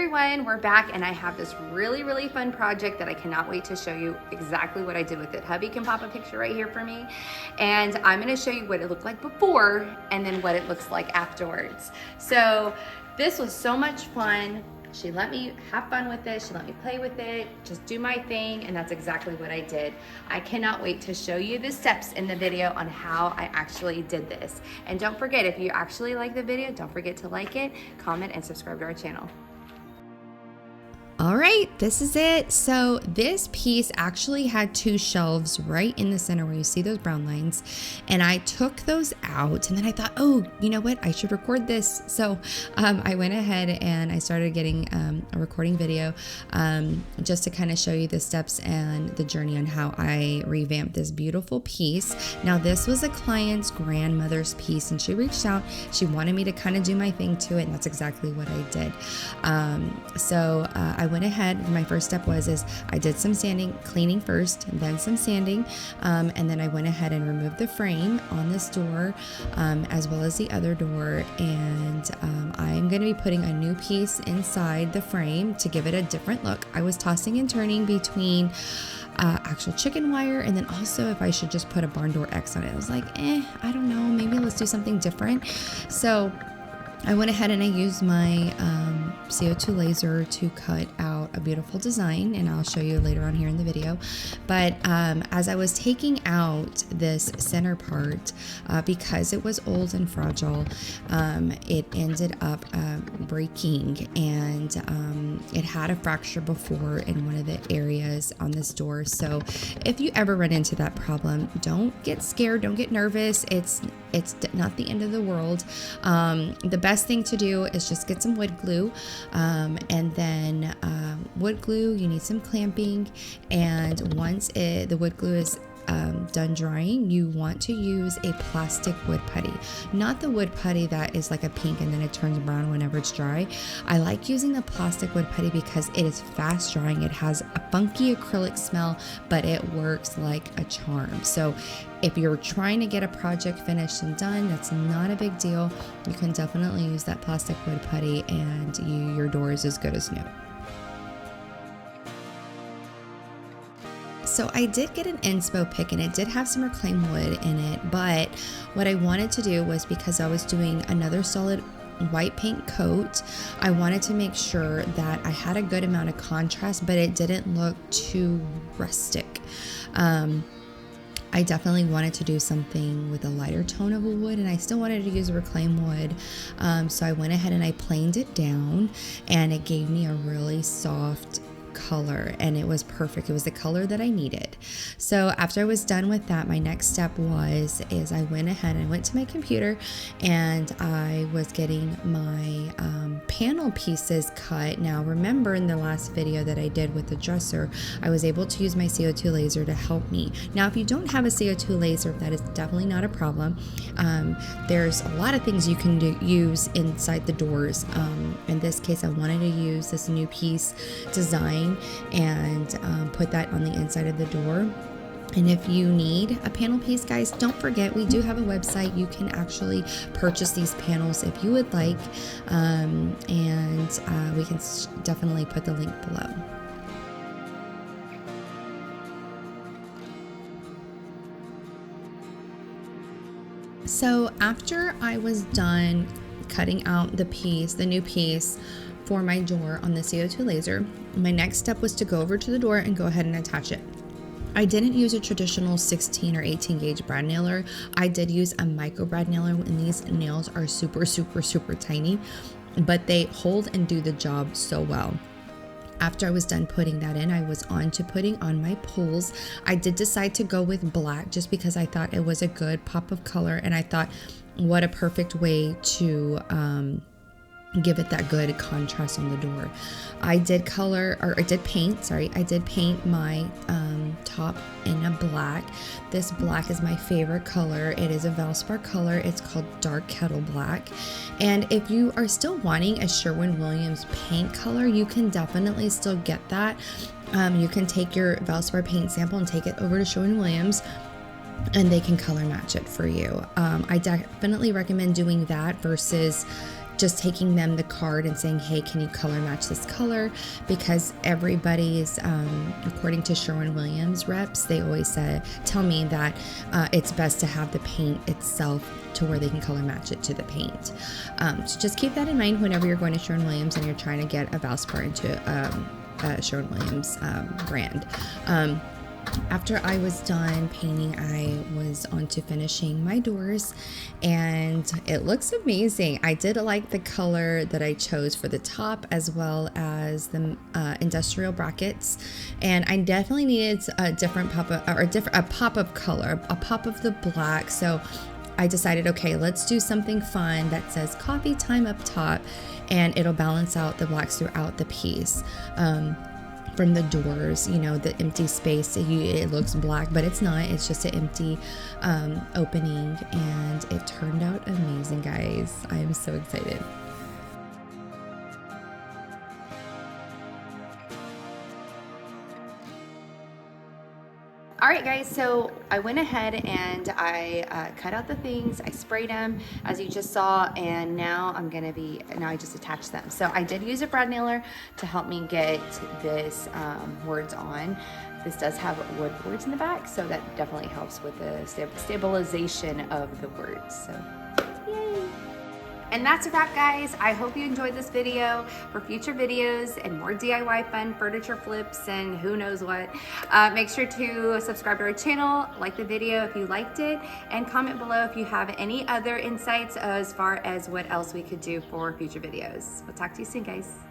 everyone, we're back and I have this really fun project that I cannot wait to show you exactly what I did with it. Hubby can pop a picture right here for me, and I'm gonna show you what it looked like before and then what it looks like afterwards. So this was so much fun. She let me have fun with it. She let me play with it, just do my thing, and that's exactly what I did. I cannot wait to show you the steps in the video on how I actually did this. And don't forget, if you actually like the video, don't forget to like it, comment, and subscribe to our channel. All right, this is it. So this piece actually had two shelves right in the center where you see those brown lines. And I took those out and then I thought, oh, you know what? I should record this. So I went ahead and I started getting a recording video just to kind of show you the steps and the journey on how I revamped this beautiful piece. Now this was a client's grandmother's piece and she reached out. She wanted me to kind of do my thing to it, and that's exactly what I did. I went ahead. My first step was I did some sanding, cleaning first, then some sanding, and then I went ahead and removed the frame on this door as well as the other door, and I'm going to be putting a new piece inside the frame to give it a different look. I was tossing and turning between actual chicken wire and then also if I should just put a barn door X on it. I was like, I don't know, maybe let's do something different. So I went ahead and I used my CO2 laser to cut out a beautiful design, and I'll show you later on here in the video. But as I was taking out this center part, because it was old and fragile, it ended up breaking, and it had a fracture before in one of the areas on this door. So if you ever run into that problem, don't get scared, don't get nervous. It's not the end of the world. The best thing to do is just get some wood glue, and then wood glue, you need some clamping, and once the wood glue is done drying, you want to use a plastic wood putty, not the wood putty that is like a pink and then it turns brown whenever it's dry. I like using the plastic wood putty because it is fast drying. It has a funky acrylic smell, but it works like a charm. So if you're trying to get a project finished and done, that's not a big deal. You can definitely use that plastic wood putty and your door is as good as new. So I did get an inspo pick and it did have some reclaimed wood in it, but what I wanted to do was, because I was doing another solid white paint coat, I wanted to make sure that I had a good amount of contrast, but it didn't look too rustic. I definitely wanted to do something with a lighter tone of a wood, and I still wanted to use a reclaimed wood. So I went ahead and I planed it down, and it gave me a really soft color, and it was perfect. It was the color that I needed. So after I was done with that, my next step is I went ahead and went to my computer, and I was getting my panel pieces cut. Now remember, in the last video that I did with the dresser, I was able to use my CO2 laser to help me. Now if you don't have a CO2 laser, that is definitely not a problem. There's a lot of things you can use inside the doors. In this case, I wanted to use this new piece design and put that on the inside of the door. And if you need a panel piece, guys, don't forget, we do have a website. You can actually purchase these panels if you would like, and we can definitely put the link below. So after I was done cutting out the new piece for my door on the CO2 laser, my next step was to go over to the door and go ahead and attach it. I didn't use a traditional 16 or 18 gauge brad nailer. I did use a micro brad nailer, and these nails are super tiny, but they hold and do the job so well. After I was done putting that in, I was on to putting on my pulls. I did decide to go with black just because I thought it was a good pop of color, and I thought, what a perfect way to give it that good contrast on the door. I did paint my top in a black. This black is my favorite color. It is a Valspar color. It's called Dark Kettle Black. And if you are still wanting a Sherwin-Williams paint color, you can definitely still get that. You can take your Valspar paint sample and take it over to Sherwin-Williams, and they can color match it for you. I definitely recommend doing that versus just taking them the card and saying, hey, can you color match this color? Because everybody's, according to Sherwin-Williams reps, they always tell me that it's best to have the paint itself to where they can color match it to the paint. So just keep that in mind whenever you're going to Sherwin-Williams and you're trying to get a Valspar into a Sherwin-Williams brand. After I was done painting, I was on to finishing my doors, and it looks amazing. I did like the color that I chose for the top as well as the industrial brackets, and I definitely needed a different pop of, or a pop of color, a pop of the black. So I decided, okay, let's do something fun that says coffee time up top, and it'll balance out the blacks throughout the piece. From the doors, you know, the empty space, it looks black, but it's not. It's just an empty opening, and it turned out amazing, guys. I am so excited. All right, guys, so I went ahead and I cut out the things, I sprayed them as you just saw, and now I just attached them. So I did use a brad nailer to help me get this words on. This does have wood boards in the back, so that definitely helps with the stabilization of the words. So yay. And that's a wrap, guys. I hope you enjoyed this video. For future videos and more DIY fun furniture flips and who knows what, make sure to subscribe to our channel, like the video if you liked it, and comment below if you have any other insights as far as what else we could do for future videos. We'll talk to you soon, guys.